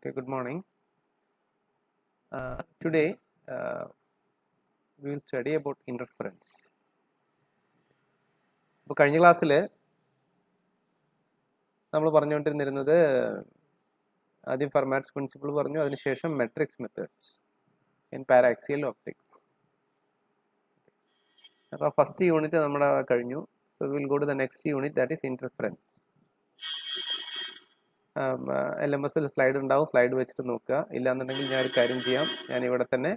Okay, good morning. Today we will study about interference. ഇപ്പോൾ കഴിഞ്ഞ ക്ലാസ്സിൽ നമ്മൾ പറഞ്ഞുകൊണ്ടിരുന്നത് ആദ്യം ഫെർമാറ്റ്സ് പ്രിൻസിപ്പിൾ പറഞ്ഞു, അതിനുശേഷം matrix methods in paraxial optics. അപ്പോൾ ഫസ്റ്റ് യൂണിറ്റ് നമ്മുടെ കഴിഞ്ഞു. So will go to the next unit, that is interference. LMS slide ഉണ്ടാവും, സ്ലൈഡ് വെച്ചിട്ട് നോക്കുക. ഇല്ലാന്നുണ്ടെങ്കിൽ ഞാൻ ഒരു കാര്യം ചെയ്യാം, ഞാൻ ഇവിടെ തന്നെ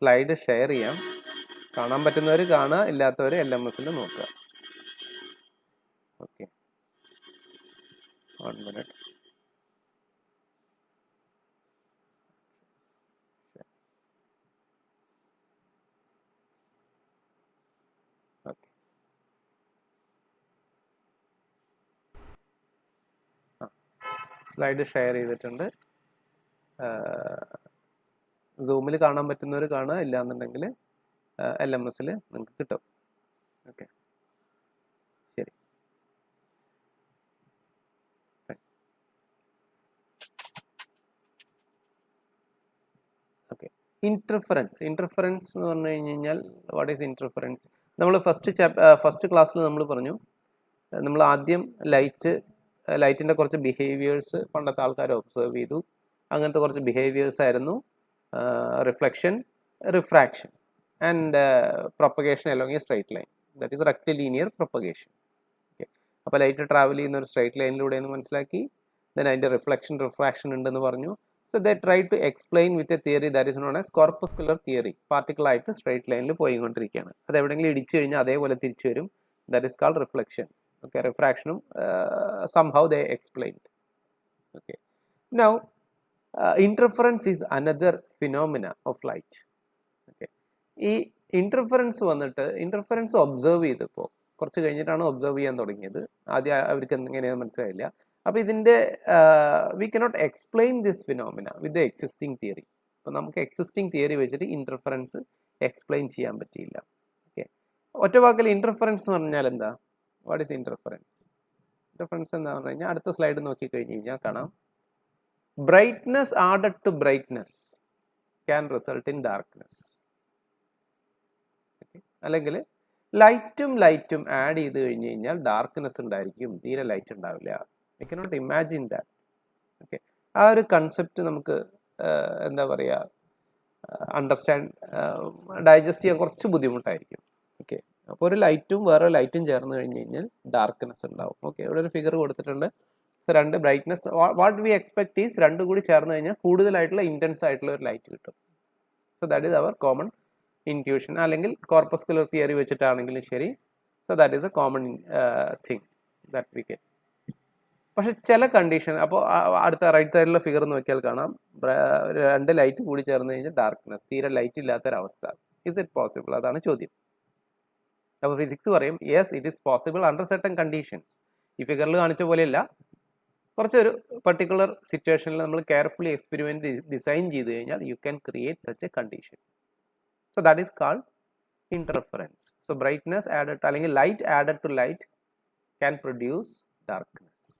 സ്ലൈഡ് ഷെയർ ചെയ്യാം. കാണാൻ പറ്റുന്നവർ കാണുക, ഇല്ലാത്തവർ LMS നോക്കുക. Okay, 1 minute. Okay, slide share ചെയ്തിട്ടുണ്ട്. സൂമിൽ കാണാൻ പറ്റുന്നവർ കാണുക, ഇല്ലാന്നുണ്ടെങ്കിൽ LMS നിങ്ങൾക്ക് കിട്ടും. ഓക്കെ, ശരി. ഓക്കെ, ഇൻ്റർഫറൻസ് എന്ന് പറഞ്ഞു കഴിഞ്ഞാൽ വാട്ട് ഈസ് ഇൻ്റർഫറൻസ്? നമ്മൾ ഫസ്റ്റ് ക്ലാസ്സിൽ നമ്മൾ പറഞ്ഞു, നമ്മൾ ആദ്യം ലൈറ്റിൻ്റെ കുറച്ച് ബിഹേവിയേഴ്സ് പണ്ടത്തെ ആൾക്കാർ ഒബ്സർവ് ചെയ്തു. അങ്ങനത്തെ കുറച്ച് ബിഹേവിയേഴ്സ് ആയിരുന്നു reflection, refraction and propagation along A straight line, that is rectilinear propagation. Okay, അപ്പോൾ ലൈറ്റ് ട്രാവൽ ചെയ്യുന്ന ഒരു സ്ട്രൈറ്റ് ലൈനിലൂടെ എന്ന് മനസ്സിലാക്കി. ദെൻ അതിൻ്റെ റിഫ്ലക്ഷൻ, റിഫ്രാക്ഷൻ ഉണ്ടെന്ന് പറഞ്ഞു. So they try to explain with a theory that is known as corpuscular theory. Particle ആയിട്ട് സ്ട്രൈറ്റ് ലൈനിൽ പോയിക്കൊണ്ടിരിക്കുകയാണ്. അത് എവിടെയെങ്കിലും ഇടിച്ചു കഴിഞ്ഞാൽ അതേപോലെ തിരിച്ചു വരും. That is called reflection. Okay, റിഫ്രാക്ഷനും somehow they explained. Okay, now interference is another phenomena of light. Okay, ഈ ഇൻ്റർഫറൻസ് വന്നിട്ട് ഇൻ്റർഫറൻസ് ഒബ്സർവ് ചെയ്തപ്പോൾ കുറച്ച് കഴിഞ്ഞിട്ടാണ് ഒബ്സർവ് ചെയ്യാൻ തുടങ്ങിയത്. ആദ്യം അവർക്ക് എങ്ങനെയാണെന്ന് മനസ്സിലായില്ല. അപ്പോൾ ഇതിൻ്റെ we cannot explain this phenomena with the existing theory. അപ്പോൾ നമുക്ക് എക്സിസ്റ്റിംഗ് തിയറി വെച്ചിട്ട് ഇൻ്റർഫറൻസ് എക്സ്പ്ലെയിൻ ചെയ്യാൻ പറ്റിയില്ല. ഓക്കെ, ഒറ്റ വാക്കിൽ ഇൻ്റർഫറൻസ് എന്ന് പറഞ്ഞാൽ എന്താ? What is interference? ഇൻ്റർഫറൻസ് എന്താ പറഞ്ഞു കഴിഞ്ഞാൽ അടുത്ത സ്ലൈഡ് നോക്കിക്കഴിഞ്ഞ് കഴിഞ്ഞാൽ കാണാം, brightness added to brightness can result in darkness. Okay, അല്ലെങ്കിൽ ലൈറ്റും ആഡ് ചെയ്ത് കഴിഞ്ഞ് കഴിഞ്ഞാൽ ഡാർക്ക്നെസ് ഉണ്ടായിരിക്കും, തീരെ ലൈറ്റ് ഉണ്ടാവില്ല. I cannot imagine that. Okay, ആ ഒരു കൺസെപ്റ്റ് നമുക്ക് എന്താ പറയുക, ഡൈജസ്റ്റ് ചെയ്യാൻ കുറച്ച് ബുദ്ധിമുട്ടായിരിക്കും. ഓക്കെ, അപ്പോൾ ഒരു ലൈറ്റും വേറെ ലൈറ്റും ചേർന്ന് കഴിഞ്ഞ് കഴിഞ്ഞാൽ ഡാർക്ക്നെസ് ഉണ്ടാവും. ഓക്കെ, ഇവിടെ ഒരു ഫിഗർ കൊടുത്തിട്ടുണ്ട്. രണ്ട് brightness, what we expect is രണ്ടും കൂടി ചേർന്ന് കഴിഞ്ഞാൽ കൂടുതലായിട്ടുള്ള ഇൻറ്റൻസ് ആയിട്ടുള്ള ഒരു ലൈറ്റ് കിട്ടും. So that is our common intuition, അല്ലെങ്കിൽ കോർപ്പസ്കുലർ തിയറി വെച്ചിട്ടാണെങ്കിലും ശരി. So that is a common thing that we can. പക്ഷെ ചില കണ്ടീഷൻ, അപ്പോൾ അടുത്ത റൈറ്റ് സൈഡിലെ ഫിഗർ നോക്കിയാൽ കാണാം, രണ്ട് ലൈറ്റ് കൂടി ചേർന്ന് കഴിഞ്ഞാൽ ഡാർക്ക്നെസ്, തീരെ ലൈറ്റ് ഇല്ലാത്തൊരവസ്ഥ. Is it possible? അതാണ് ചോദ്യം. അപ്പോൾ ഫിസിക്സ് പറയും yes, it is possible under certain conditions. ഈ ഫിഗറിൽ കാണിച്ച പോലെയല്ല, കുറച്ചൊരു പർട്ടിക്കുലർ സിറ്റുവേഷനിൽ നമ്മൾ കെയർഫുള്ളി എക്സ്പെരിമെൻറ്റ് ഡിസൈൻ ചെയ്ത് കഴിഞ്ഞാൽ you can create such a condition. So that is called interference. So brightness added അല്ലെങ്കിൽ light added to light can produce darkness.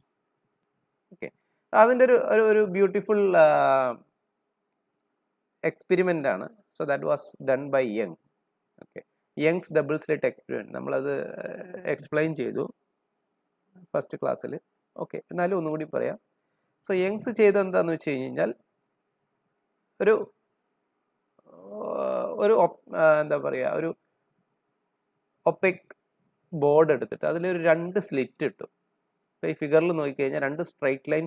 Okay, അതിൻ്റെ ഒരു ബ്യൂട്ടിഫുൾ എക്സ്പെരിമെൻ്റ് ആണ്. So that was done by Young. Okay, Young's double slit experiment നമ്മളത് explain ചെയ്തു first ക്ലാസ്സിൽ. Okay, എന്നാലും ഒന്നുകൂടി പറയാം. സോ യങ്സ് ചെയ്തത് എന്താണെന്ന് വെച്ച് കഴിഞ്ഞാൽ ഒരു എന്താ പറയുക, ഒരു ഒപ്പെക് ബോർഡ് എടുത്തിട്ട് അതിലൊരു 2 സ്ലിറ്റ് ഇട്ടു. ഇപ്പോൾ ഈ ഫിഗറിൽ നോക്കിക്കഴിഞ്ഞാൽ 2 സ്ട്രൈറ്റ് ലൈൻ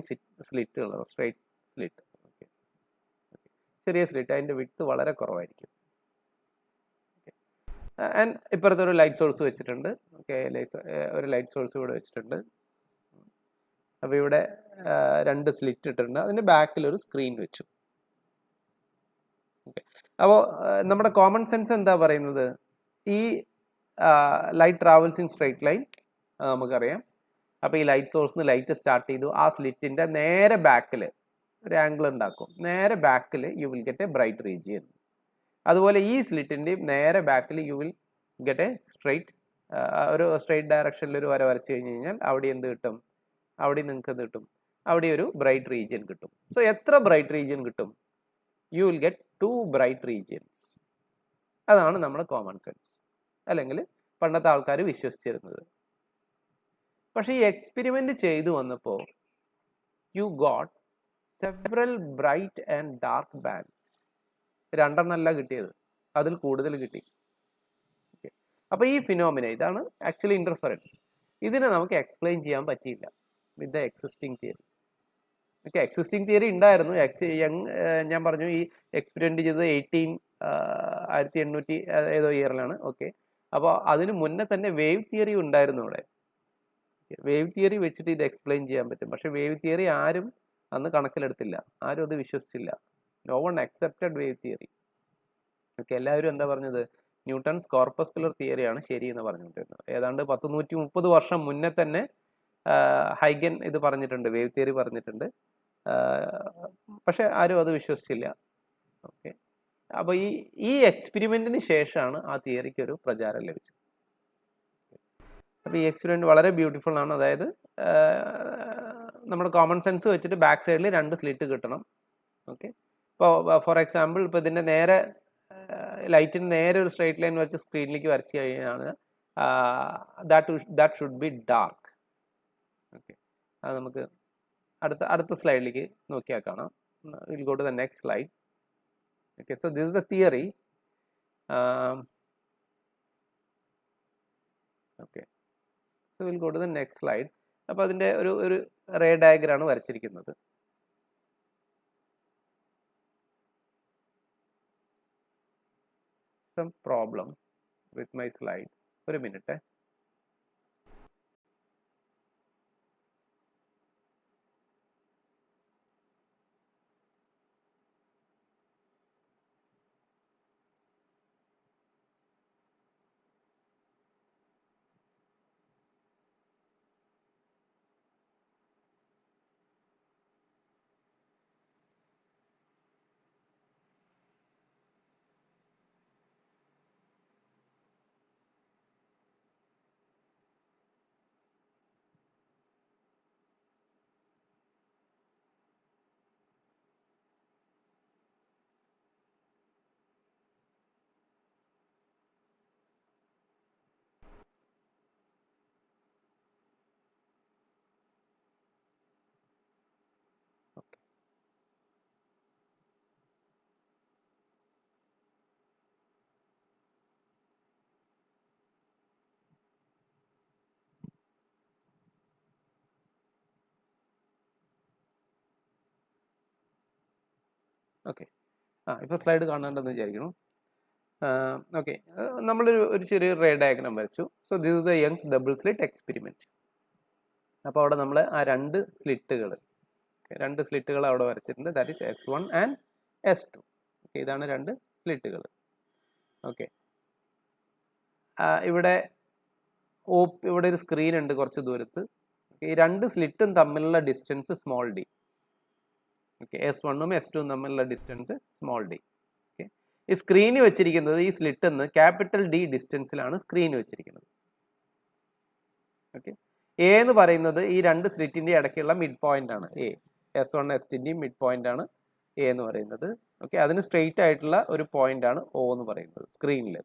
സ്ലിറ്റുകളാണ്, സ്ട്രൈറ്റ് സ്ലിറ്റ്. ഓക്കെ, ചെറിയ സ്ലിറ്റ്, അതിൻ്റെ വിഡ്ത്ത് വളരെ കുറവായിരിക്കും. ആൻഡ് ഇപ്പുറത്തെ ഒരു ലൈറ്റ് സോഴ്സ് വെച്ചിട്ടുണ്ട്. ഓക്കെ, ഒരു ലൈറ്റ് സോഴ്സ് ഇവിടെ വെച്ചിട്ടുണ്ട്. അപ്പോൾ ഇവിടെ 2 സ്ലിറ്റ് ഇട്ടിട്ടുണ്ട്, അതിൻ്റെ ബാക്കിൽ ഒരു സ്ക്രീൻ വെച്ചു. ഓക്കെ, അപ്പോൾ നമ്മുടെ കോമൺ സെൻസ് എന്താ പറയുന്നത്? ഈ light travels in straight line നമുക്കറിയാം. അപ്പോൾ ഈ ലൈറ്റ് സോഴ്സിൽ നിന്ന് ലൈറ്റ് സ്റ്റാർട്ട് ചെയ്തു, ആ സ്ലിറ്റിൻ്റെ നേരെ ബാക്കിൽ ഒരു ആംഗിൾ ഉണ്ടാക്കും. നേരെ ബാക്കിൽ you will get A bright region. അതുപോലെ ഈ സ്ലിറ്റിൻ്റെയും നേരെ ബാക്കിൽ യു വിൽ ഗെറ്റ് എ ഒരു സ്ട്രെയിറ്റ് ഡയറക്ഷനിൽ ഒരു വര വരച്ച് കഴിഞ്ഞ് കഴിഞ്ഞാൽ അവിടെ എന്ത് കിട്ടും? അവിടെ നിങ്ങൾക്ക് എന്ത് കിട്ടും? അവിടെ ഒരു ബ്രൈറ്റ് റീജിയൻ കിട്ടും. സോ എത്ര ബ്രൈറ്റ് റീജിയൻ കിട്ടും? You will get 2 bright regions. അതാണ് നമ്മുടെ കോമൺ സെൻസ്, അല്ലെങ്കിൽ പണ്ടത്തെ ആൾക്കാർ വിശ്വസിച്ചിരുന്നത്. പക്ഷേ ഈ എക്സ്പെരിമെന്റ് ചെയ്തു വന്നപ്പോൾ you got several bright and dark bands. 2 എണ്ണമല്ല കിട്ടിയത്, അതിൽ കൂടുതൽ കിട്ടി. അപ്പോൾ ഈ ഫിനോമിന, ഇതാണ് ആക്ച്വലി ഇന്റർഫറൻസ്. ഇതിനെ നമുക്ക് എക്സ്പ്ലെയിൻ ചെയ്യാൻ പറ്റിയില്ല with the existing theory. Okay, existing theory ഉണ്ടായിരുന്നു. ഞാൻ പറഞ്ഞു ഈ എക്സ്പെരിമെന്റ് ചെയ്തത് 1800 ഏതോ ഇയറിലാണ്. ഓക്കെ, അപ്പോൾ അതിന് മുന്നേ തന്നെ വേവ് തിയറി ഉണ്ടായിരുന്നു അവിടെ. വേവ് തിയറി വെച്ചിട്ട് ഇത് എക്സ്പ്ലെയിൻ ചെയ്യാൻ പറ്റും. പക്ഷെ വേവ് തിയറി ആരും അന്ന് കണക്കിലെടുത്തില്ല, ആരും അത് വിശ്വസിച്ചില്ല. No one accepted wave theory. Okay, എല്ലാവരും എന്താ പറഞ്ഞത്? ന്യൂട്ടൺസ് കോർപ്പസ്കുലർ തിയറിയാണ് ശരി എന്ന് പറഞ്ഞുകൊണ്ടിരുന്നത്. ഏതാണ്ട് 130 വർഷം മുന്നേ തന്നെ ഹൈഗൻ ഇത് പറഞ്ഞിട്ടുണ്ട്, വേവ് തിയറി പറഞ്ഞിട്ടുണ്ട്. പക്ഷെ ആരും അത് വിശ്വസിച്ചില്ല. ഓക്കെ, അപ്പോൾ ഈ എക്സ്പെരിമെന്റിന് ശേഷമാണ് ആ തിയറിക്ക് ഒരു പ്രചാരം ലഭിച്ചത്. അപ്പോൾ ഈ എക്സ്പെരിമെന്റ് വളരെ ബ്യൂട്ടിഫുൾ ആണ്. അതായത് നമ്മുടെ കോമൺ സെൻസ് വെച്ചിട്ട് ബാക്ക് സൈഡിൽ 2 സ്ലിറ്റ് കിട്ടണം. ഓക്കെ, ഇപ്പോൾ ഫോർ എക്സാമ്പിൾ ഇപ്പോൾ ഇതിൻ്റെ നേരെ ലൈറ്റിന് നേരെ ഒരു സ്ട്രേറ്റ് ലൈൻ വെച്ച് സ്ക്രീനിലേക്ക് വരച്ച് കഴിഞ്ഞാൽ that should be dark. Okay, അത് നമുക്ക് അടുത്ത സ്ലൈഡിലേക്ക് നോക്കിയാൽ കാണാം. We'll go to the next slide. Okay, so this is the theory. Okay, so will go to the next slide. അപ്പോൾ അതിൻ്റെ ഒരു റേ ഡയഗ്രാമാണ് വരച്ചിരിക്കുന്നത്. Some problem with my slide. ഒരു മിനിറ്റ്. ഓക്കെ, ഇപ്പോൾ സ്ലൈഡ് കാണേണ്ടതെന്ന് വിചാരിക്കണം. ഓക്കെ, നമ്മളൊരു ചെറിയ റേ ഡയഗ്രാം വരച്ചു. So this is the Young's double slit experiment. അപ്പോൾ അവിടെ നമ്മൾ ആ 2 സ്ലിറ്റുകൾ അവിടെ വരച്ചിട്ടുണ്ട്. That is S1 and S2. Okay, ഇതാണ് 2 സ്ലിറ്റുകൾ. ഓക്കെ, ഇവിടെ ഒരു സ്ക്രീൻ ഉണ്ട് കുറച്ച് ദൂരത്ത്. ഈ 2 സ്ലിറ്റും തമ്മിലുള്ള ഡിസ്റ്റൻസ് സ്മോൾ d. ഓക്കെ, S1ഉം S2ഉം തമ്മിലുള്ള ഡിസ്റ്റൻസ് സ്മോൾ d. ഓക്കെ, ഈ സ്ക്രീന് വെച്ചിരിക്കുന്നത്, ഈ സ്ലിറ്റ് എന്ന് ക്യാപിറ്റൽ D ഡിസ്റ്റൻസിലാണ് സ്ക്രീൻ വെച്ചിരിക്കുന്നത്. ഓക്കെ, എ എന്ന് പറയുന്നത് ഈ 2 സ്ലിറ്റിൻ്റെ ഇടയ്ക്കുള്ള മിഡ് പോയിന്റ് ആണ്. S1 S2ൻ്റെയും മിഡ് പോയിന്റ് ആണ് എ എന്ന് പറയുന്നത്. ഓക്കെ, അതിന് സ്ട്രെയിറ്റ് ആയിട്ടുള്ള ഒരു പോയിന്റ് ആണ് O എന്ന് പറയുന്നത് സ്ക്രീനിൽ.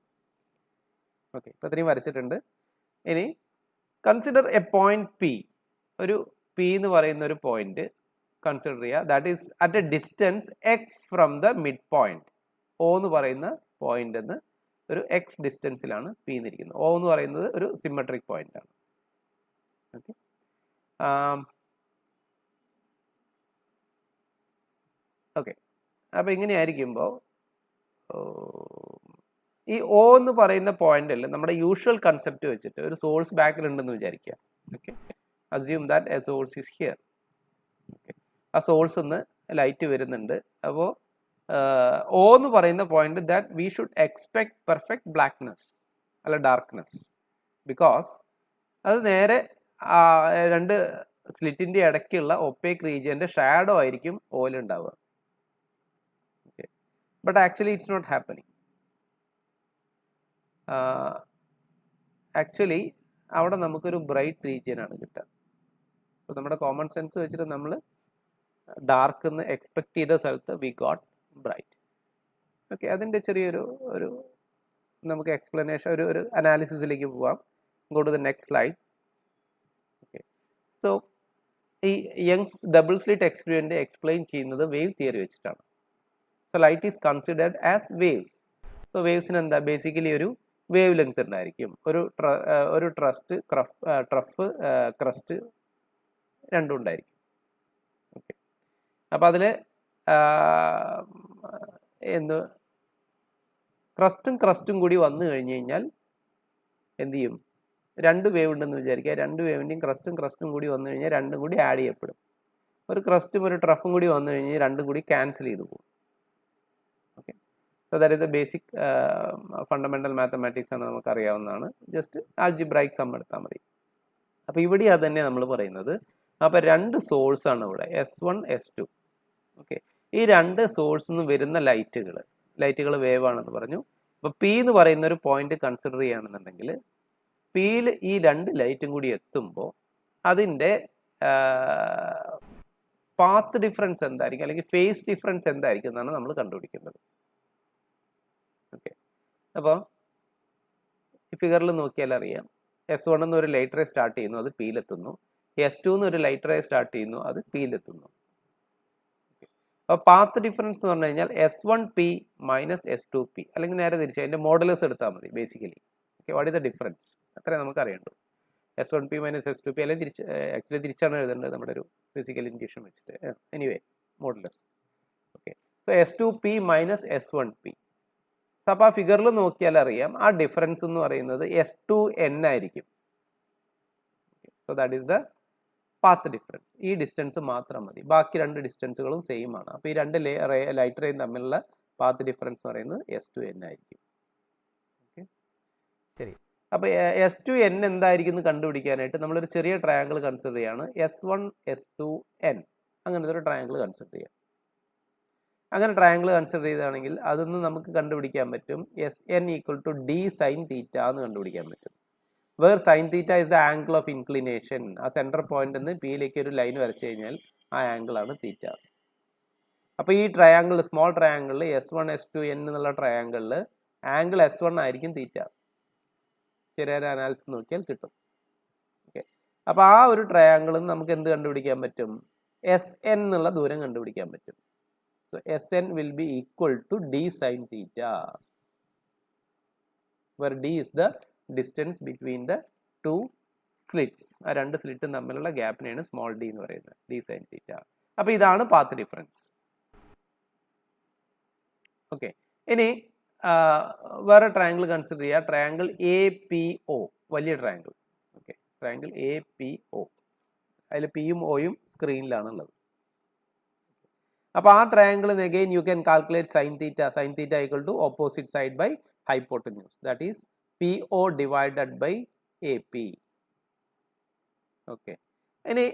ഓക്കെ, ഇപ്പോൾ ഇത്രയും വരച്ചിട്ടുണ്ട്. ഇനി കൺസിഡർ എ പോയിന്റ് P. ഒരു P എന്ന് പറയുന്ന ഒരു പോയിന്റ് കൺസിഡർ ചെയ്യുക. That is at A distance x from the mid point. O എന്ന് പറയുന്ന പോയിന്റ് എന്ന് ഒരു x ഡിസ്റ്റൻസിലാണ് P എന്നിരിക്കുന്നത്. O എന്ന് പറയുന്നത് ഒരു സിമെട്രിക് പോയിന്റ് ആണ്. ഓക്കെ, ഓക്കെ, അപ്പോൾ ഇങ്ങനെയായിരിക്കുമ്പോൾ ഈ O എന്ന് പറയുന്ന പോയിന്റിൽ നമ്മുടെ യൂഷ്വൽ കൺസെപ്റ്റ് വെച്ചിട്ട് ഒരു സോഴ്സ് ബാക്കിൽ ഉണ്ടെന്ന് വിചാരിക്കുക. Okay, assume that a source is here. Okay, ആ സോഴ്സ് നിന്ന് ലൈറ്റ് വരുന്നുണ്ട്. അപ്പോൾ O എന്ന് പറയുന്ന point that we should expect perfect blackness അല്ല ഡാർക്ക്നെസ്, ബിക്കോസ് അത് നേരെ 2 സ്ലിറ്റിൻ്റെ ഇടയ്ക്കുള്ള ഒപ്പേക്ക് റീജിയൻ്റെ ഷാഡോ ആയിരിക്കും ഓയിൽ ഉണ്ടാവുക. Okay, but actually it's not happening. Actually അവിടെ നമുക്കൊരു ബ്രൈറ്റ് റീജിയൻ ആണ് കിട്ടുക. അപ്പോൾ നമ്മുടെ കോമൺ സെൻസ് വെച്ചിട്ട് നമ്മൾ ഡാർക്ക് എന്ന് എക്സ്പെക്ട് ചെയ്ത സ്ഥലത്ത് വി ഗോട്ട് ബ്രൈറ്റ്. ഓക്കെ, അതിൻ്റെ ചെറിയൊരു ഒരു നമുക്ക് എക്സ്പ്ലനേഷൻ ഒരു അനാലിസിസിലേക്ക് പോവാം. Go to the next slide. Okay, so ഈ Young's double slit experiment explain ചെയ്യുന്നത് വേവ് തിയറി വെച്ചിട്ടാണ്. So light is considered as waves. So വേവ്സിന് എന്താ ബേസിക്കലി ഒരു വേവ് ലെങ്ത് ഉണ്ടായിരിക്കും. ഒരു ട്രഫ് ക്രസ്റ്റ് രണ്ടും ഉണ്ടായിരിക്കും. ഓക്കെ, അപ്പോൾ അതിൽ ക്രസ്റ്റും കൂടി വന്നു കഴിഞ്ഞ് കഴിഞ്ഞാൽ എന്ത് ചെയ്യും? രണ്ട് വേവ് ഉണ്ടെന്ന് വിചാരിക്കുക. രണ്ട് വേവിൻ്റെയും ക്രസ്റ്റും കൂടി വന്നു കഴിഞ്ഞാൽ രണ്ടും കൂടി ആഡ് ചെയ്യപ്പെടും. ഒരു ക്രസ്റ്റും ഒരു ട്രഫും കൂടി വന്നു കഴിഞ്ഞാൽ രണ്ടും കൂടി ക്യാൻസൽ ചെയ്ത് പോകും. Okay, so that is the basic fundamental mathematics ആണ്, നമുക്കറിയാവുന്നതാണ്. ജസ്റ്റ് ആൾജിബ്രൈക് സം എടുത്താൽ മതി. അപ്പോൾ ഇവിടെ അത് തന്നെ നമ്മൾ പറയുന്നത്. അപ്പോൾ രണ്ട് സോഴ്സാണ് ഇവിടെ, S1 S2. ഓക്കെ, ഈ രണ്ട് സോഴ്സിൽ നിന്ന് വരുന്ന ലൈറ്റുകൾ വേവ് ആണെന്ന് പറഞ്ഞു. അപ്പോൾ P എന്ന് പറയുന്ന ഒരു പോയിന്റ് കൺസിഡർ ചെയ്യുകയാണെന്നുണ്ടെങ്കിൽ പിയിൽ ഈ രണ്ട് ലൈറ്റും കൂടി എത്തുമ്പോൾ അതിൻ്റെ പാത്ത് ഡിഫറൻസ് എന്തായിരിക്കും, അല്ലെങ്കിൽ ഫേസ് ഡിഫറൻസ് എന്തായിരിക്കും എന്നാണ് നമ്മൾ കണ്ടുപിടിക്കുന്നത്. ഓക്കെ, അപ്പോൾ ഈ ഫിഗറിൽ നോക്കിയാൽ അറിയാം, S1 എന്നൊരു ലൈറ്റ് റേ സ്റ്റാർട്ട് ചെയ്യുന്നു, അത് പിയിലെത്തുന്നു. S2 എന്നൊരു ലൈറ്റ് റേ സ്റ്റാർട്ട് ചെയ്യുന്നു, അത് പിയിലെത്തുന്നു. അപ്പോൾ പാത്ത് ഡിഫറൻസ് എന്ന് പറഞ്ഞു കഴിഞ്ഞാൽ S1P മൈനസ് S2P, അല്ലെങ്കിൽ നേരെ തിരിച്ച് അതിൻ്റെ മോഡുലസ് എടുത്താൽ മതി basically. Okay, what is the difference? അത്രേ നമുക്ക് അറിയണ്ടു. S1P മൈനസ് S2P, അല്ലെങ്കിൽ ആക്ച്വലി തിരിച്ചാണ് എഴുതേണ്ടത് നമ്മുടെ ഒരു ഫിസിക്കൽ ഇൻഡ്യൂഷൻ വെച്ചിട്ട്. Anyway, modulus. Okay, so S2P minus S1P. So അപ്പോൾ ആ ഫിഗറിൽ നോക്കിയാൽ അറിയാം, ആ ഡിഫറൻസ് എന്ന് പറയുന്നത് S2N ആയിരിക്കും. So that is the path difference. ഈ ഡിസ്റ്റൻസ് മാത്രം മതി, ബാക്കി രണ്ട് ഡിസ്റ്റൻസുകളും സെയിം ആണ്. അപ്പോൾ ഈ രണ്ട് ലൈറ്റ് റേയും തമ്മിലുള്ള പാത്ത് ഡിഫറൻസ് എന്ന് പറയുന്നത് S2N ആയിരിക്കും. ഓക്കെ, ശരി. അപ്പോൾ S2N എന്തായിരിക്കും എന്ന് കണ്ടുപിടിക്കാനായിട്ട് നമ്മളൊരു ചെറിയ ട്രയാങ്കിൾ കൺസിഡർ ചെയ്യാണ്. S1 S2N അങ്ങനത്തെ ഒരു ട്രയാങ്കിൾ കൺസിഡർ ചെയ്യാം. അങ്ങനെ ട്രയാങ്കിൾ കൺസിഡർ ചെയ്താണെങ്കിൽ അതൊന്ന് നമുക്ക് കണ്ടുപിടിക്കാൻ പറ്റും. SN equal to D sine theta എന്ന് കണ്ടുപിടിക്കാൻ പറ്റും. Where sine theta is the angle of inclination. ആ സെൻട്രൽ പോയിന്റ് നിന്ന് പിയിലേക്ക് ഒരു ലൈൻ വരച്ചു കഴിഞ്ഞാൽ ആ ആംഗിളാണ് തീറ്റ. അപ്പോൾ ഈ ട്രയാങ്കിൾ, സ്മോൾ ട്രയാങ്കിളിൽ S1 S2N എന്നുള്ള ട്രയാങ്കിളിൽ ആംഗിൾ S1 ആയിരിക്കും തീറ്റ. ചെറിയൊരു അനാലിസിസ് നോക്കിയാൽ കിട്ടും. ഓക്കെ, അപ്പോൾ ആ ഒരു ട്രയാങ്കിളിൽ നമുക്ക് എന്ത് കണ്ടുപിടിക്കാൻ പറ്റും? SN എന്നുള്ള ദൂരം കണ്ടുപിടിക്കാൻ പറ്റും. So SN will be equal to D sine theta, where D is the distance between the two slits. ആ രണ്ട് സ്ലിറ്റും തമ്മിലുള്ള ഗ്യാപ്പിനെയാണ് സ്മോൾ d എന്ന് പറയുന്നത്, D സൈൻ തീറ്റ. അപ്പോൾ ഇതാണ് പാത്ത് ഡിഫറൻസ്. ഓക്കെ, ഇനി വേറെ ട്രയാങ്കിൾ കൺസിഡർ ചെയ്യുക. ട്രയാങ്കിൾ APO, വലിയ ട്രയാങ്കിൾ. ഓക്കെ, ട്രയാങ്കിൾ APO, അതിൽ പിയും ഒയും സ്ക്രീനിലാണുള്ളത്. അപ്പോൾ ആ ട്രയാങ്കിളിന് again you can calculate sine theta equal to opposite side by hypotenuse, that is PO divided by AP. Okay, ഇനി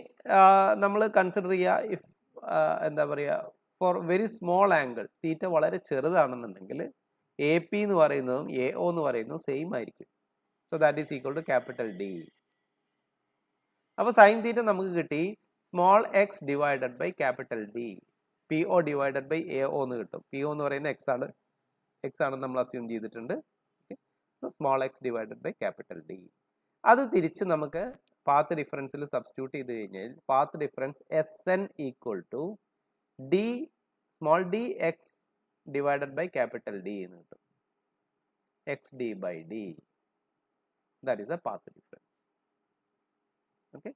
നമ്മൾ കൺസിഡർ ചെയ്യുക, ഇഫ് എന്താ പറയുക, for very small angle, theta വളരെ ചെറുതാണെന്നുണ്ടെങ്കിൽ AP എന്ന് പറയുന്നതും AO എന്ന് പറയുന്നതും സെയിം ആയിരിക്കും. So that is equal to capital D. അപ്പോൾ സൈൻ തീറ്റ നമുക്ക് കിട്ടി small x divided by capital D. PO divided by AO എന്ന് കിട്ടും. PO എന്ന് പറയുന്ന x ആണെന്ന് നമ്മൾ അസ്യൂം ചെയ്തിട്ടുണ്ട്. So small x divided by capital D. അത് തിരിച്ച് നമുക്ക് പാത്ത് ഡിഫറൻസിൽ സബ്സ്റ്റിറ്റ്യൂട്ട് ചെയ്ത് കഴിഞ്ഞാൽ path difference SN equal to D small d x divided by capital D എന്ന് കിട്ടും. XD by D, that is the path difference. Okay,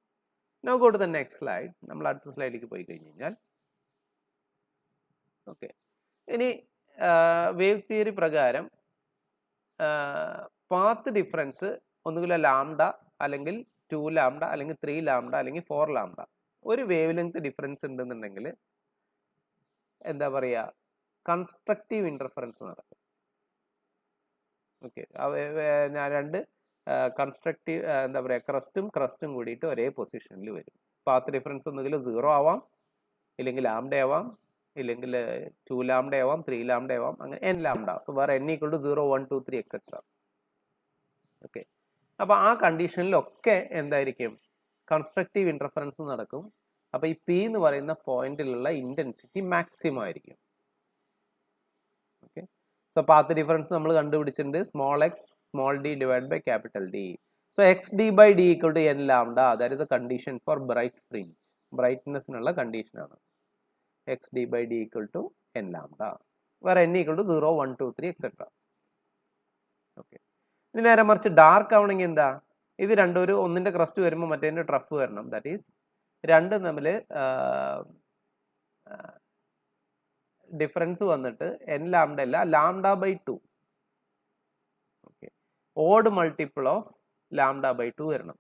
now go to the next slide. നമ്മൾ അടുത്ത സ്ലൈഡിലേക്ക് പോയി കഴിഞ്ഞാൽ ഓക്കെ, ഇനി വേവ് തിയറി പ്രകാരം path difference ഒന്നുകിൽ ലാംഡ, അല്ലെങ്കിൽ 2 ലാംഡ, അല്ലെങ്കിൽ 3 ലാംഡ, അല്ലെങ്കിൽ 4 ലാംഡ. ഒരു വേവ് ലെങ്ത് ഡിഫറൻസ് ഉണ്ടെന്നുണ്ടെങ്കിൽ എന്താ പറയുക, കൺസ്ട്രക്റ്റീവ് ഇൻ്റർഫറൻസ് നടക്കും. ഓക്കെ, രണ്ട് കൺസ്ട്രക്റ്റീവ് എന്താ പറയുക, ക്രസ്റ്റും കൂടിയിട്ട് ഒരേ പൊസിഷനിൽ വരും. പാത്ത് ഡിഫറൻസ് ഒന്നുകിൽ 0 ആവാം, ഇല്ലെങ്കിൽ ലാംഡ ആവാം, ഇല്ലെങ്കിൽ 2 ലാംഡ ആവാം, 3 ലാംഡ ആവാം, അങ്ങനെ n lambda. So where n equal to 0 1 2 3 etcetera. Okay, അപ്പോൾ ആ കണ്ടീഷനിലൊക്കെ എന്തായിരിക്കും, കൺസ്ട്രക്റ്റീവ് ഇൻ്റർഫറൻസ് നടക്കും. അപ്പോൾ ഈ പി എന്ന് പറയുന്ന പോയിന്റിലുള്ള ഇൻറ്റൻസിറ്റി മാക്സിമം ആയിരിക്കും. ഓക്കെ, സോ പാത്ത് ഡിഫറൻസ് നമ്മൾ കണ്ടുപിടിച്ചിട്ടുണ്ട് small x small d divide by capital D. So x D by D equal to n lambda, that is the condition for bright fringe. ബ്രൈറ്റ്നെസ്സിനുള്ള കണ്ടീഷനാണ് x D by D equal to n lambda, വേറെ n equal to 0, 1, 2, 3 etcetera. Okay, ഇനി നേരെ മറിച്ച് dark ആവണമെങ്കിൽ എന്താ, ഇത് രണ്ടും ഒരു ഒന്നിൻ്റെ ക്രസ്റ്റ് വരുമ്പോൾ മറ്റേതിൻ്റെ ട്രഫ് വരണം. ദാറ്റ് ഈസ് രണ്ടും തമ്മിൽ ഡിഫറൻസ് വന്നിട്ട് എൻ ലാംഡ അല്ല lambda by 2. Okay, odd multiple of lambda by 2 വരണം.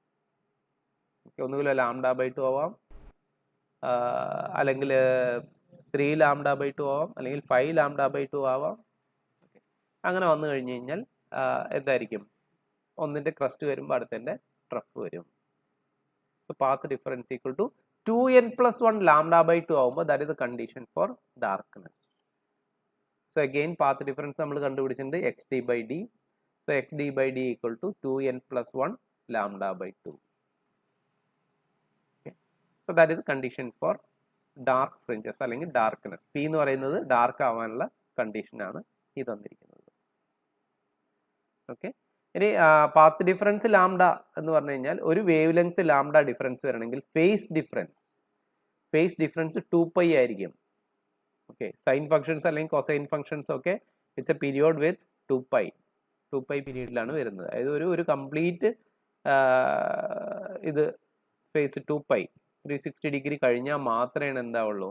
ഓക്കെ, ഒന്നുകിൽ ലാംഡ ബൈ 2 ആവാം, അല്ലെങ്കിൽ 3 ലാംഡ ബൈ 2 ആവാം, അല്ലെങ്കിൽ 5 ലാംഡ ബൈ 2 ആവാം. അങ്ങനെ വന്നു കഴിഞ്ഞ് കഴിഞ്ഞാൽ എന്തായിരിക്കും, ഒന്നിൻ്റെ ക്രസ്റ്റ് വരുമ്പോൾ അടുത്തതിൻ്റെ ട്രഫ് വരും. So path difference equal to 2n+1 lambda by 2 ആവുമ്പോൾ that is the condition for darkness. So again path difference നമ്മൾ കണ്ടുപിടിച്ചിട്ടുണ്ട് x D by d. So x D by D equal to 2n+1 lambda by 2. So that is condition for dark fringes അല്ലെങ്കിൽ darkness. P എന്ന് പറയുന്നത് dark ആവാനുള്ള കണ്ടീഷനാണ് ഈ തന്നിരിക്കുന്നത്. Okay, ഇനി പാത്ത് ഡിഫറൻസ് ലാംഡ എന്ന് പറഞ്ഞു കഴിഞ്ഞാൽ ഒരു വേവ് ലെങ്ത് ലാംഡ ഡിഫറൻസ് വരണമെങ്കിൽ ഫേസ് ഡിഫറൻസ് 2π ആയിരിക്കും. ഓക്കെ, സൈൻ ഫംഗ്ഷൻസ് അല്ലെങ്കിൽ കൊസൈൻ ഫംഗ്ഷൻസ് ഒക്കെ ഇറ്റ്സ് എ പീരിയോഡ് വിത്ത് 2π പീരീഡിലാണ് വരുന്നത്. അതായത് ഒരു കംപ്ലീറ്റ് ഇത് ഫേസ് 2π 360 ഡിഗ്രി കഴിഞ്ഞാൽ മാത്രമേ എന്താവുള്ളൂ,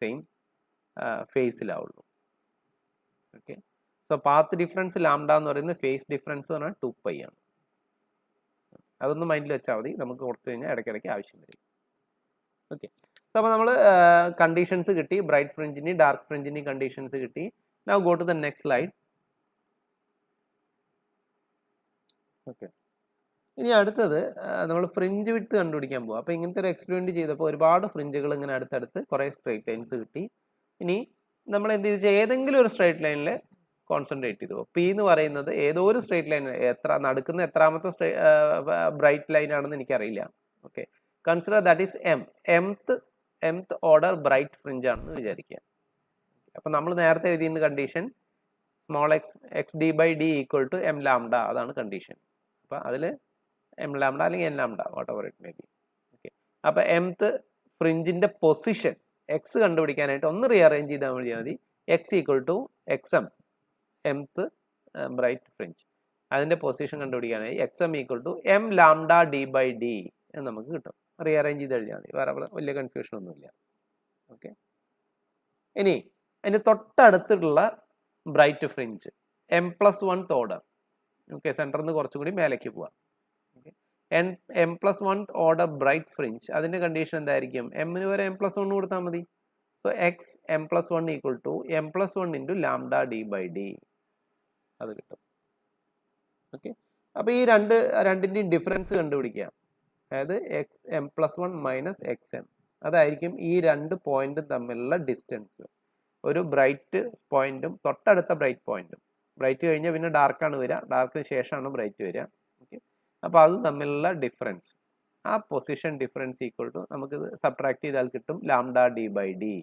സെയിം ഫേസിലാവുള്ളൂ. Okay, so path difference lambda എന്ന് പറയുന്നത് ഫേസ് ഡിഫറൻസ് എന്ന് പറഞ്ഞാൽ 2π ആണ്. അതൊന്ന് മൈൻഡിൽ വെച്ചാൽ മതി, നമുക്ക് കൊടുത്തു കഴിഞ്ഞാൽ ഇടയ്ക്കിടയ്ക്ക് ആവശ്യം വരും. ഓക്കെ, സോ അപ്പോൾ നമ്മൾ കണ്ടീഷൻസ് കിട്ടി, ബ്രൈറ്റ് ഫ്രിഞ്ചിൻ്റെയും ഡാർക്ക് ഫ്രിഞ്ചിൻ്റെയും കണ്ടീഷൻസ് കിട്ടി. Now go to the next slide. Okay, ഇനി അടുത്തത് നമ്മൾ ഫ്രിഞ്ച് വിഡ്ത്ത് കണ്ടുപിടിക്കാൻ പോകും. അപ്പോൾ ഇങ്ങനത്തെ ഒരു എക്സ്പെരിമെൻറ്റ് ചെയ്തപ്പോൾ ഒരുപാട് ഫ്രിഞ്ചുകൾ ഇങ്ങനെ അടുത്തടുത്ത് കുറേ സ്ട്രൈറ്റ് ലൈൻസ് കിട്ടി. ഇനി നമ്മൾ എന്ത് ചെയ്തു, ഏതെങ്കിലും ഒരു സ്ട്രൈറ്റ് ലൈനിൽ കോൺസെൻട്രേറ്റ് ചെയ്തു. പി എന്ന് പറയുന്നത് ഏതോ ഒരു സ്ട്രേറ്റ് ലൈൻ, നടക്കുന്ന എത്രാമത്തെ ബ്രൈറ്റ് ലൈൻ ആണെന്ന് എനിക്കറിയില്ല. Okay, consider that is mth order bright fringe ആണെന്ന് വിചാരിക്കുക. അപ്പം നമ്മൾ നേരത്തെ എഴുതിയ condition small x D by D equal to m lambda, അതാണ് കണ്ടീഷൻ. അപ്പം അതിൽ എം ലാംഡ അല്ലെങ്കിൽ n lambda whatever it may be. Okay, അപ്പം mth ഫ്രിഞ്ചിൻ്റെ പൊസിഷൻ എക്സ് കണ്ടുപിടിക്കാനായിട്ട് ഒന്ന് റീഅറേഞ്ച് ചെയ്താൽ മതി. X equal to x mth bright fringe, അതിൻ്റെ പൊസിഷൻ കണ്ടുപിടിക്കാനായി x equal to m lambda D by D എന്ന് നമുക്ക് കിട്ടും. റീഅറേഞ്ച് ചെയ്ത് എഴുതിയാൽ മതി, വേറെ വലിയ കൺഫ്യൂഷൻ ഒന്നുമില്ല. ഓക്കെ, ഇനി അതിന് തൊട്ടടുത്തുള്ള bright fringe m+1 order. Okay, സെൻറ്ററിൽ നിന്ന് കുറച്ചും കൂടി മേലേക്ക് പോവാം. Okay, m+1 order bright fringe, അതിൻ്റെ കണ്ടീഷൻ എന്തായിരിക്കും, എമ്മിന് വരെ m+1 കൊടുത്താൽ മതി. So x m+1 equal to m+1 into lambda D by D, അത് കിട്ടും. ഓക്കെ, അപ്പോൾ ഈ രണ്ടിൻ്റെയും ഡിഫറൻസ് കണ്ടുപിടിക്കുക. അതായത് m+1 മൈനസ് xm, അതായിരിക്കും ഈ രണ്ട് പോയിന്റും തമ്മിലുള്ള ഡിസ്റ്റൻസ്. ഒരു ബ്രൈറ്റ് പോയിന്റും തൊട്ടടുത്ത ബ്രൈറ്റ് പോയിന്റും, ബ്രൈറ്റ് കഴിഞ്ഞാൽ പിന്നെ ഡാർക്കാണ് വരിക, ഡാർക്കിന് ശേഷമാണ് ബ്രൈറ്റ് വരിക. ഓക്കെ, അപ്പോൾ അത് തമ്മിലുള്ള ഡിഫറൻസ്, ആ പൊസിഷൻ ഡിഫറൻസ് ഈക്വൽ ടു നമുക്കിത് സബ്ട്രാക്ട് ചെയ്താൽ കിട്ടും ലാംഡ ഡി ബൈ ഡി.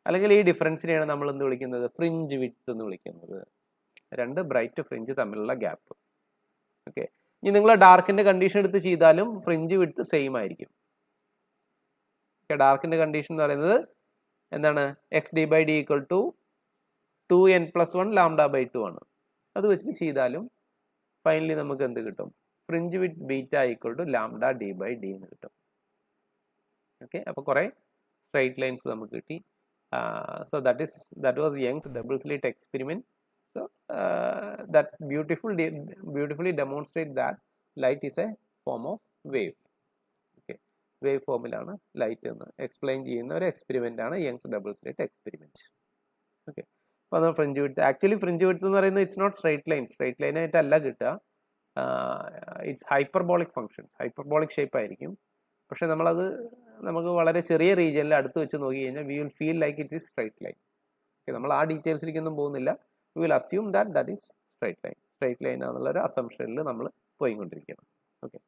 അല്ലെങ്കിൽ ഈ ഡിഫറൻസിനെയാണ് നമ്മൾ എന്ത് വിളിക്കുന്നത്, ഫ്രിഞ്ച് വിഡ്ത്ത് എന്ന് വിളിക്കുന്നത്. രണ്ട് ബ്രൈറ്റ് ഫ്രിഞ്ച് തമ്മിലുള്ള ഗ്യാപ്പ്. ഓക്കെ, ഇനി നിങ്ങൾ ഡാർക്കിൻ്റെ കണ്ടീഷൻ എടുത്ത് ചെയ്താലും ഫ്രിഞ്ച് വിഡ്ത്ത് സെയിം ആയിരിക്കും. ഓക്കെ, ഡാർക്കിൻ്റെ കണ്ടീഷൻ എന്ന് പറയുന്നത് എന്താണ്, x D by D equal to 2n+1 lambda by 2 ആണ്. അത് വെച്ചിട്ട് ചെയ്താലും ഫൈനലി നമുക്ക് എന്ത് കിട്ടും, fringe width beta equal to lambda D by D എന്ന് കിട്ടും. ഓക്കെ, അപ്പോൾ കുറേ സ്ട്രൈറ്റ് ലൈൻസ് നമുക്ക് കിട്ടി. So that was Young's double slit experiment. So that beautifully demonstrate that light is a form of wave. Okay, wave formilana light ennu explain cheyunna oru experiment aanu Young's double slit experiment. Okay, appo fringe width, actually fringe width ennu parayunna it's not straight line aayittu alla kitta, it's hyperbolic functions, hyperbolic shape ആയിരിക്കും. പക്ഷേ നമുക്ക് വളരെ ചെറിയ റീജിയനിൽ അടുത്ത് വെച്ച് നോക്കി കഴിഞ്ഞാൽ we will feel like it is straight line. Okay, നമ്മൾ ആ ഡീറ്റെയിൽസിലേക്കൊന്നും പോകുന്നില്ല. We will assume that is straight line ആണെന്നുള്ളൊരു അസംഷനിൽ നമ്മൾ പോയിക്കൊണ്ടിരിക്കണം. Okay,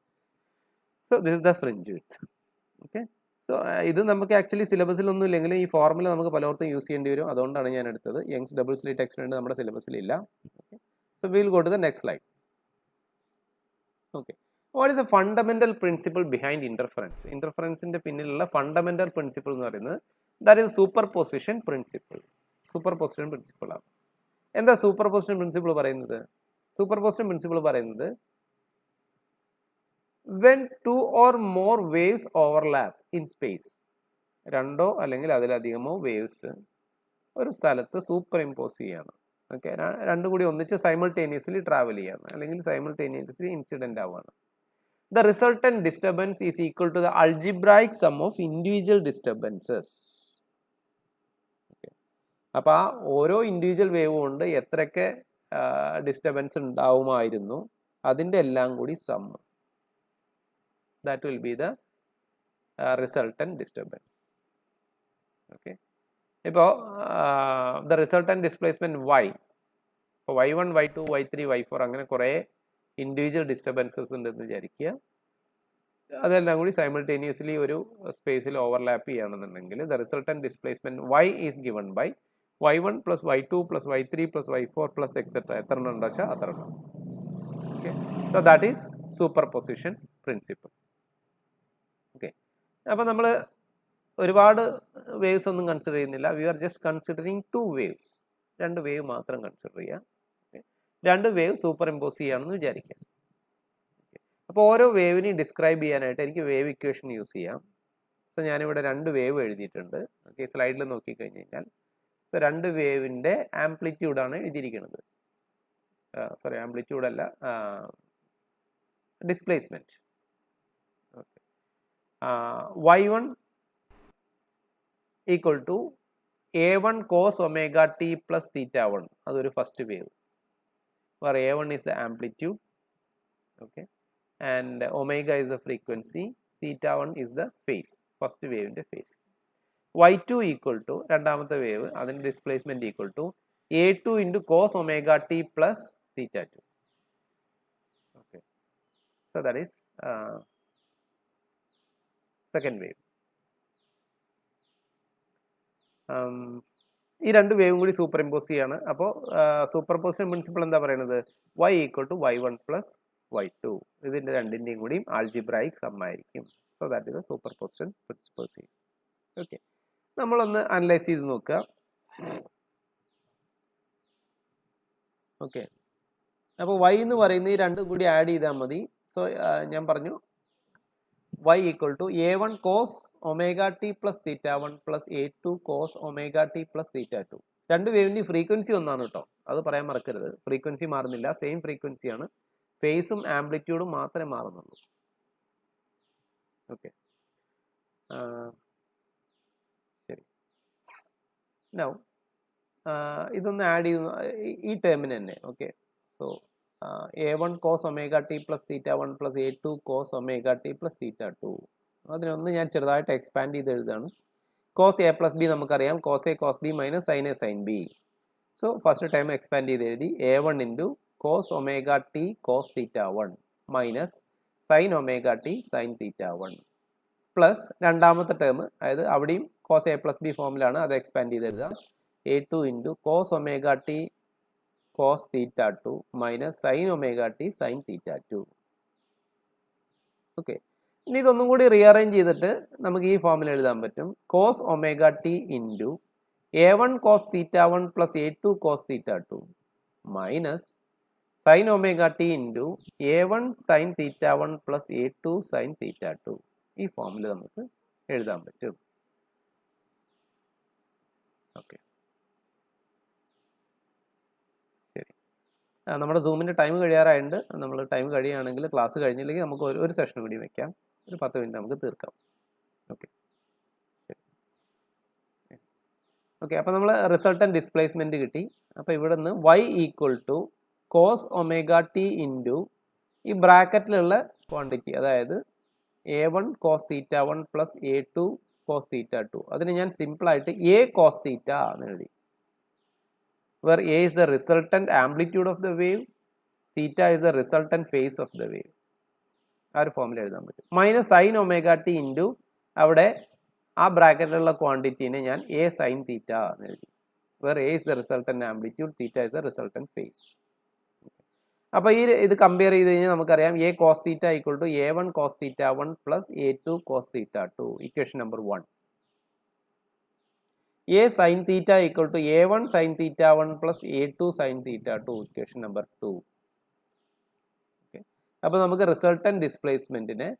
So this is the fringe width. Okay. So ഇത് നമുക്ക് ആക്ച്വലി സിലബസിലൊന്നും ഇല്ലെങ്കിലും ഈ ഫോർമുല നമുക്ക് പലയിടത്തും യൂസ് ചെയ്യേണ്ടി വരും. അതുകൊണ്ടാണ് ഞാൻ എടുത്തത്. യങ്സ് ഡബിൾ സ്ലിറ്റ് എക്സ്പെരിമെന്റ് നമ്മുടെ സിലബസിലില്ല. So we will go to the next slide. Okay. What is the fundamental principle behind interference? Interference-ന്റെ പിന്നിലുള്ള fundamental principle എന്ന് പറയുന്നത് that is superposition principle. Superposition principle ആണ്. എന്താ superposition principle പറയുന്നത്? Superposition principle പറയുന്നത് when two or more waves overlap in space, രണ്ടോ അല്ലെങ്കിൽ അതിലധികമോ വേവ്സ് ഒരു സ്ഥലത്ത് സൂപ്പർ ഇമ്പോസ് ചെയ്യാണ്. ഓക്കെ, രണ്ടും കൂടി ഒന്നിച്ച് സൈമിൾട്ടേനിയസ്ലി ട്രാവൽ ചെയ്യാണ് അല്ലെങ്കിൽ സൈമിൾട്ടേനിയസ്ലി ഇൻസിഡന്റ് ആവുകയാണ്. The resultant disturbance is equal to the algebraic sum of individual disturbances. അപ്പോൾ ആ ഓരോ ഇൻഡിവിജ്വൽ വേവ് കൊണ്ട് എത്രയൊക്കെ ഡിസ്റ്റർബൻസ് ഉണ്ടാവുമായിരുന്നു അതിൻ്റെ എല്ലാം കൂടി some. That will be the resultant disturbance. Okay. ഇപ്പോൾ the resultant displacement y, ഇപ്പോൾ y1, y2, y3, y4 അങ്ങനെ കുറേ ഇൻഡിവിജ്വൽ ഡിസ്റ്റർബൻസസ് ഉണ്ടെന്ന് വിചാരിക്കുക. അതെല്ലാം കൂടി സൈമിൾട്ടേനിയസ്ലി ഒരു സ്പേസിൽ ഓവർലാപ്പ് ചെയ്യുകയാണെന്നുണ്ടെങ്കിൽ the resultant displacement y is given by y1 plus y2 plus y3 plus y4 plus etc. എത്ര എണ്ണം ഉണ്ടോ വെച്ചാൽ അത്ര എണ്ണം. Okay, so that is superposition principle. Okay, അപ്പോൾ നമ്മൾ ഒരുപാട് വേവ്സ് ഒന്നും കൺസിഡർ ചെയ്യുന്നില്ല. We are just considering 2 waves. 2 wave മാത്രം കൺസിഡർ ചെയ്യുക. 2 വേവ് സൂപ്പർ ഇമ്പോസ് ചെയ്യുകയാണെന്ന് വിചാരിക്കാം. അപ്പോൾ ഓരോ വേവിനെയും ഡിസ്ക്രൈബ് ചെയ്യാനായിട്ട് എനിക്ക് വേവ് ഇക്വേഷൻ യൂസ് ചെയ്യാം. സോ ഞാനിവിടെ 2 വേവ് എഴുതിയിട്ടുണ്ട്. ഓക്കെ, സ്ലൈഡിൽ നോക്കിക്കഴിഞ്ഞ് കഴിഞ്ഞാൽ സോ 2 വേവിൻ്റെ ആംപ്ലിറ്റ്യൂഡാണ് എഴുതിയിരിക്കുന്നത്. സോറി, ആംപ്ലിറ്റ്യൂഡല്ല, displacement. Okay, y1 equal to a1 cos omega t plus theta 1. അതൊരു first wave where a1 is the amplitude, okay, and omega is the frequency, theta 1 is the phase, first wave in the phase. y2 equal to രണ്ടാമത്തെ wave, അതിൻ്റെ displacement equal to a2 into cos omega t plus theta 2. Okay, so that is second wave. ഈ 2 വേവും കൂടി super impose ചെയ്യാണ്. അപ്പോൾ superposition principle എന്താ പറയുന്നത്? y equal to y1 plus y2. ഇതിൻ്റെ രണ്ടിൻ്റെയും കൂടിയും ആൾജിബ്രായിക് സം ആയിരിക്കും. So that is a superposition principle. Okay, നമ്മളൊന്ന് അനലൈസ് ചെയ്ത് നോക്കുക. ഓക്കെ, അപ്പോൾ y എന്ന് പറയുന്ന ഈ 2 കൂടി ആഡ് ചെയ്താൽ മതി. സോ ഞാൻ പറഞ്ഞു y equal to a1 cos omega t plus theta 1 plus a2 cos omega t plus theta 2. 2 വേവിൻ്റെ frequency ഒന്നാണ് കേട്ടോ, അത് പറയാൻ മറക്കരുത്. ഫ്രീക്വൻസി മാറുന്നില്ല, സെയിം ഫ്രീക്വൻസിയാണ്. ഫേസും ആംപ്ലിറ്റ്യൂഡും മാത്രമേ മാറുന്നുള്ളൂ. ഓക്കെ, ശരി. നൗ ഇതൊന്ന് ആഡ് ചെയ്ത് ഈ ടേമിന് തന്നെ. Okay, so a1 cos omega t plus theta 1 plus a2 cos omega t plus theta 2. അതിനൊന്ന് ഞാൻ ചെറുതായിട്ട് എക്സ്പാൻഡ് ചെയ്ത് എഴുതാണ്. cos a plus b നമുക്കറിയാം, cos a cos b minus sin a sin b. So first time expand ചെയ്ത് എഴുതി a1 into cos omega t cos theta 1 minus sin omega t sin theta 1 plus രണ്ടാമത്തെ term, അതായത് അവിടെയും cos a plus b ഫോമിലാണ്, അത് expand ചെയ്ത് എഴുതാം. a2 into cos omega t cos theta 2 minus sin omega t sin theta 2. Okay, ഇനി ഇതൊന്നും കൂടി റീഅറേഞ്ച് ചെയ്തിട്ട് നമുക്ക് ഈ ഫോമിൽ എഴുതാൻ പറ്റും. cos omega t into a1 cos theta 1 plus a2 cos theta 2 minus sin omega t into a1 sin theta 1 plus a2 sin theta 2. ഈ ഫോമിൽ നമുക്ക് എഴുതാൻ പറ്റും. ഓക്കെ, നമ്മുടെ സൂമിൻ്റെ ടൈം കഴിയാറായിട്ടുണ്ട്. നമ്മൾ ടൈം കഴിയുകയാണെങ്കിൽ, ക്ലാസ് കഴിഞ്ഞില്ലെങ്കിൽ നമുക്ക് ഒരു സെഷൻ കൂടി വെക്കാം. ഒരു 10 മിനിറ്റ് നമുക്ക് തീർക്കാം. ഓക്കെ, ഓക്കെ, അപ്പോൾ നമ്മൾ റിസൾട്ടൻറ്റ് ഡിസ്പ്ലേസ്മെൻറ്റ് കിട്ടി. അപ്പോൾ ഇവിടെ നിന്ന് y equal to cos omega t into ഈ ബ്രാക്കറ്റിലുള്ള ക്വാണ്ടിറ്റി, അതായത് a1 cos theta 1 plus a2 cos theta 2. അതിന് ഞാൻ സിമ്പിളായിട്ട് a cos theta എന്ന് എഴുതി. Where a is the resultant amplitude of the wave, theta is the resultant phase of the wave. ആ ഒരു ഫോമിൽ എഴുതാൻ പറ്റും. Minus sine omega t into അവിടെ ആ ബ്രാക്കറ്റിലുള്ള ക്വാണ്ടിറ്റീനെ ഞാൻ എ സൈൻ തീറ്റ എന്ന് എഴുതി. Where A is the resultant amplitude, theta is the resultant phase. അപ്പോൾ ഇത് കമ്പയർ ചെയ്ത് കഴിഞ്ഞാൽ നമുക്കറിയാം A cos theta equal to A one cos theta one plus A two cos theta two, equation number 1. A sine theta equal to A one sine theta one plus A two sine theta two, equation number 2. അപ്പോൾ നമുക്ക് resultant ഡിസ്പ്ലേസ്മെന്റിനെ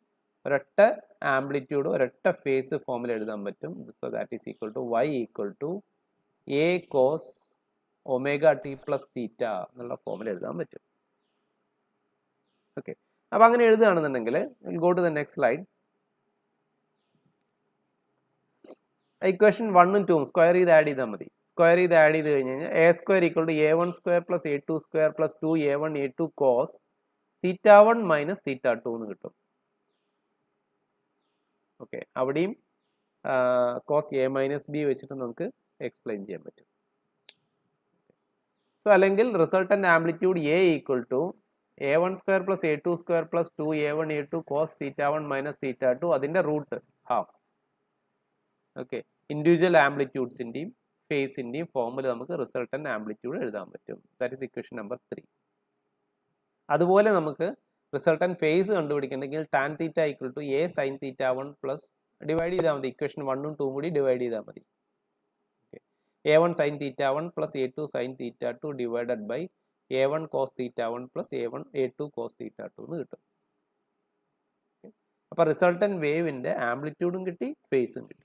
ഒരൊറ്റ amplitude ഒരൊറ്റ face ഫോമിൽ എഴുതാൻ പറ്റും. So that is equal to y equal to a cos omega t plus theta എന്നുള്ള ഫോമിൽ എഴുതാൻ പറ്റും. ഓക്കെ, അപ്പോൾ അങ്ങനെ എഴുതുകയാണെന്നുണ്ടെങ്കിൽ go to the next slide. Equation 1ഉം 2ഉം സ്ക്വയർ ചെയ്ത് ആഡ് ചെയ്താൽ മതി. സ്ക്വയർ ചെയ്ത് ആഡ് ചെയ്ത് കഴിഞ്ഞ് കഴിഞ്ഞാൽ a square equal to A one square plus A two square plus 2a1 a2 cos theta one minus theta two എന്ന് കിട്ടും. ഓക്കെ, അവിടെയും കോസ് എ മൈനസ് ബി വെച്ചിട്ട് നമുക്ക് എക്സ്പ്ലെയിൻ ചെയ്യാൻ പറ്റും. സോ അല്ലെങ്കിൽ resultant amplitude a equal to A one square plus A two square plus 2a1 a2 cos theta one minus theta two, അതിൻ്റെ root half. Okay, individual ആംപ്ലിറ്റ്യൂഡ്സിൻ്റെയും ഫേസിൻ്റെയും ഫോമിൽ നമുക്ക് റിസൾട്ടന്റ് ആംപ്ലിറ്റ്യൂഡ് എഴുതാൻ പറ്റും. That is equation number 3. അതുപോലെ നമുക്ക് resultant phase കണ്ടുപിടിക്കണമെങ്കിൽ tan theta equal to a sine theta one plus divide ചെയ്താൽ മതി. ഇക്വേഷൻ 1ഉം 2ഉം കൂടി ഡിവൈഡ് ചെയ്താൽ മതി. A one sine theta one plus A two sine theta two divided by A one cos theta one plus A two cos theta two എന്ന് കിട്ടും. അപ്പോൾ റിസൾട്ടന്റ് വേവിൻ്റെ ആംപ്ലിറ്റ്യൂഡും കിട്ടി, ഫേസും കിട്ടി.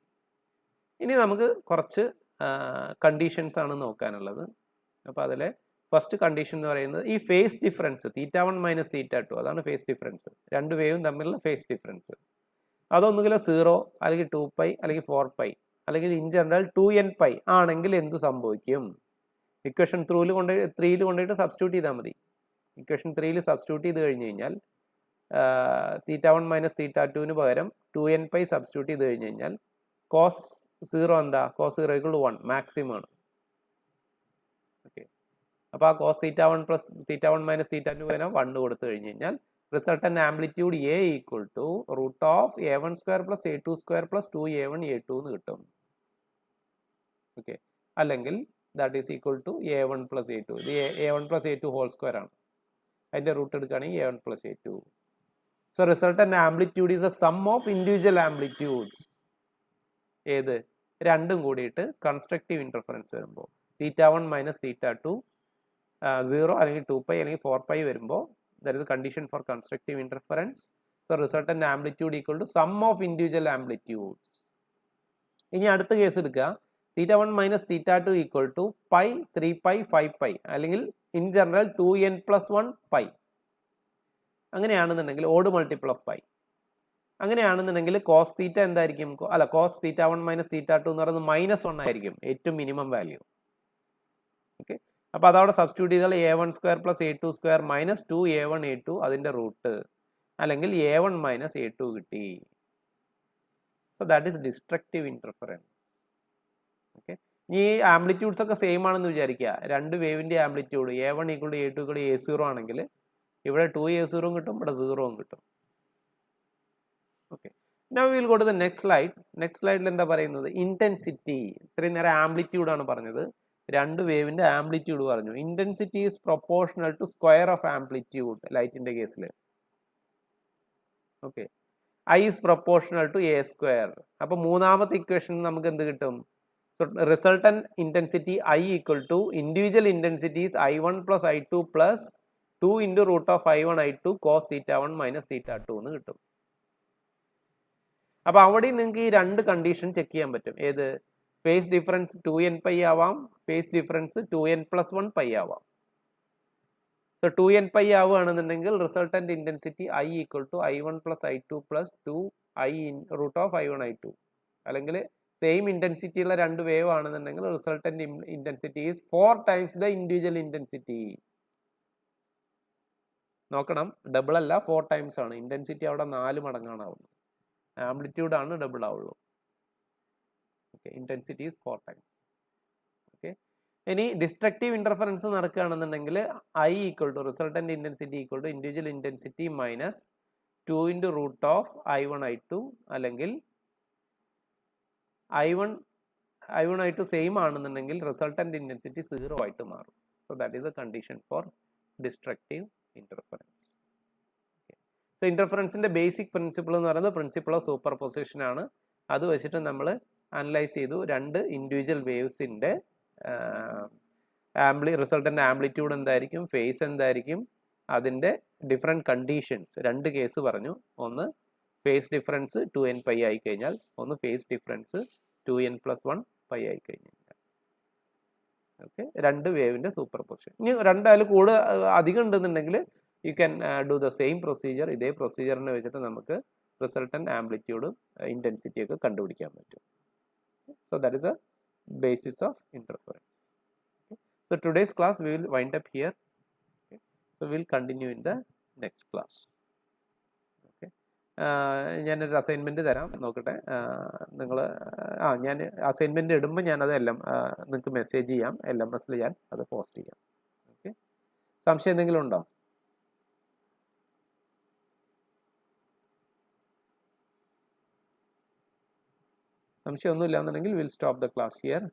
ഇനി നമുക്ക് കുറച്ച് കണ്ടീഷൻസ് ആണ് നോക്കാനുള്ളത്. അപ്പോൾ അതിലെ ഫസ്റ്റ് കണ്ടീഷൻ എന്ന് പറയുന്നത് ഈ phase difference theta one minus theta to, അതാണ് ഫേസ് ഡിഫറൻസ്. രണ്ട് വേവും തമ്മിലുള്ള ഫേസ് ഡിഫറൻസ് അതൊന്നുകിൽ 0 അല്ലെങ്കിൽ 2π അല്ലെങ്കിൽ 4π അല്ലെങ്കിൽ ഇൻ ജനറൽ 2nπ ആണെങ്കിൽ എന്ത് സംഭവിക്കും? ഇക്വേഷൻ 3ൽ കൊണ്ടുപോയിട്ട് സബ്സ്റ്റിറ്റ്യൂട്ട് ചെയ്താൽ മതി. ഇക്വേഷൻ 3ൽ സബ്സ്റ്റിറ്റ്യൂട്ട് ചെയ്ത് കഴിഞ്ഞ് കഴിഞ്ഞാൽ തീറ്റ വൺ മൈനസ് തീറ്റ ടുവിന് പകരം 2nπ സബ്സ്റ്റിറ്റ്യൂട്ട് ചെയ്ത് കഴിഞ്ഞ് കഴിഞ്ഞാൽ കോസ് 0 എന്താ? കോസ് 0 ഈക്വൽ ടു 1 മാക്സിമം ആണ്. ഓക്കെ, അപ്പോൾ ആ cos theta one plus theta one minus theta two പകരം 1 കൊടുത്തു കഴിഞ്ഞ് കഴിഞ്ഞാൽ resultant amplitude a equal to root of a one square plus A two square plus 2a1 a2 എന്ന് കിട്ടും. Okay, അല്ലെങ്കിൽ that is equal to A one plus A two. ഇത് a one plus A two whole square ആണ്. അതിൻ്റെ റൂട്ട് എടുക്കുകയാണെങ്കിൽ A one plus A two. So resultant amplitude is a sum of individual amplitudes. ഏത് രണ്ടും കൂടിയിട്ട് constructive interference വരുമ്പോൾ theta one minus theta two 0 അല്ലെങ്കിൽ 2π അല്ലെങ്കിൽ 4π വരുമ്പോൾ that is the condition for constructive interference. So resultant amplitude equal to sum of individual amplitudes. ഇനി അടുത്ത case എടുക്കുക. Theta one minus theta two equal to pi 3π 5π അല്ലെങ്കിൽ in general 2n+1π. അങ്ങനെയാണെന്നുണ്ടെങ്കിൽ odd multiple of pi. അങ്ങനെയാണെന്നുണ്ടെങ്കിൽ cos theta എന്തായിരിക്കും? അല്ല, cos theta one minus theta two എന്ന് പറയുന്നത് -1 ആയിരിക്കും, ഏറ്റവും മിനിമം വാല്യൂ. ഓക്കെ, അപ്പോൾ അതവിടെ സബ്സ്റ്റിറ്റ്യൂട്ട് ചെയ്താൽ a one square plus A two square minus 2a1 a2 അതിൻ്റെ റൂട്ട്, അല്ലെങ്കിൽ a one minus a two കിട്ടി. So that is destructive interference. Okay, ഈ ആംപ്ലിറ്റ്യൂഡ്സ് ഒക്കെ സെയിം ആണെന്ന് വിചാരിക്കുക. രണ്ട് വേവിൻ്റെ amplitude a one equal to a two equal to a0 ആണെങ്കിൽ ഇവിടെ 2a0 കിട്ടും, ഇവിടെ 0 കിട്ടും. ഓക്കെ, now we'll go to the next slide. Next സ്ലൈഡിൽ എന്താ പറയുന്നത്? ഇന്റൻസിറ്റി. ഇത്രയും നേരം ആംപ്ലിറ്റ്യൂഡ് ആണ് പറഞ്ഞത്, രണ്ട് വേവിൻ്റെ ആംപ്ലിറ്റ്യൂഡ് പറഞ്ഞു. Intensity is proportional to square of amplitude ലൈറ്റിൻ്റെ കേസിൽ. Okay, I is proportional to A square. അപ്പോൾ മൂന്നാമത്തെ ഇക്വേഷൻ നമുക്ക് എന്ത് കിട്ടും? Resultant intensity I equal to individual intensities I1 plus I2 plus 2 into root of I1 I2 cos theta one minus theta two എന്ന് കിട്ടും. അപ്പോൾ അവിടെ നിങ്ങൾക്ക് ഈ രണ്ട് കണ്ടീഷൻ ചെക്ക് ചെയ്യാൻ പറ്റും. ഏത്? ഫേസ് ഡിഫറൻസ് 2nπ ആവാം, ഫേസ് ഡിഫറൻസ് 2n+1π ആവാം. സോ 2nπ ആവുകയാണെന്നുണ്ടെങ്കിൽ resultant intensity I equal to I1 plus I2 plus 2i root of I1 I2. അല്ലെങ്കിൽ സെയിം ഇന്റൻസിറ്റി ഉള്ള രണ്ട് വേവ് ആണെന്നുണ്ടെങ്കിൽ resultant intensity is 4 times the individual intensity. നോക്കണം, double അല്ല, 4 times ആണ്. Intensity അവിടെ 4 മടങ്ങാണ് ആവുന്നത്. ആംപ്ലിറ്റ്യൂഡ് ആണ് ഡബിൾ ആവുള്ളൂ. Okay, intensity is 4 times. Okay, ഇനി ഡിസ്ട്രക്റ്റീവ് ഇന്റർഫറൻസ് നടക്കുകയാണെന്നുണ്ടെങ്കിൽ I equal to resultant intensity equal to individual intensity minus 2 into root of I1 I2 അല്ലെങ്കിൽ I1 I2 സെയിം ആണെന്നുണ്ടെങ്കിൽ റിസൾട്ടൻ്റ് ഇൻറ്റൻസിറ്റി 0 ആയിട്ട് മാറും. So that is a condition for destructive interference. So ഇൻ്റർഫറൻസിൻ്റെ basic principle എന്ന് പറയുന്നത് principle of super position ആണ്. അത് വെച്ചിട്ട് നമ്മൾ അനലൈസ് ചെയ്തു രണ്ട് ഇൻഡിവിജ്വൽ വേവ്സിൻ്റെ റിസൾട്ടൻ്റ് ആംപ്ലിറ്റ്യൂഡ് എന്തായിരിക്കും, ഫേസ് എന്തായിരിക്കും, അതിൻ്റെ ഡിഫറെൻറ്റ് കണ്ടീഷൻസ് രണ്ട് കേസ് പറഞ്ഞു. ഒന്ന് ഫേസ് ഡിഫറൻസ് 2n പൈ ആയി കഴിഞ്ഞാൽ, ഒന്ന് ഫേസ് ഡിഫറൻസ് 2n+1 പൈ ആയി കഴിഞ്ഞാൽ. ഓക്കെ, രണ്ട് വേവിൻ്റെ സൂപ്പർ പൊസിഷൻ. ഇനി രണ്ടായാലും കൂടെ അധികം ഉണ്ടെന്നുണ്ടെങ്കിൽ you can do the same procedure. ഇതേ പ്രൊസീജിയറിനെ വെച്ചിട്ട് നമുക്ക് റിസൾട്ടൻ്റ് ആംപ്ലിറ്റ്യൂഡും ഇൻറ്റൻസിറ്റിയൊക്കെ കണ്ടുപിടിക്കാൻ പറ്റും. So that is A basis of interference. Okay. So today's class we will wind up here. Okay. So we will continue in the next class. Okay. ഞാനൊരു assignment തരാം, നോക്കട്ടെ. നിങ്ങൾ ഞാൻ അസൈൻമെൻറ്റ് ഇടുമ്പോൾ ഞാനത് നിങ്ങൾക്ക് മെസ്സേജ് ചെയ്യാം, LMS ഞാൻ അത് പോസ്റ്റ് ചെയ്യാം. ഓക്കെ, സംശയം എന്തെങ്കിലും ഉണ്ടോ? സംശയമൊന്നുമില്ല എന്നുണ്ടെങ്കിൽ will stop the class here.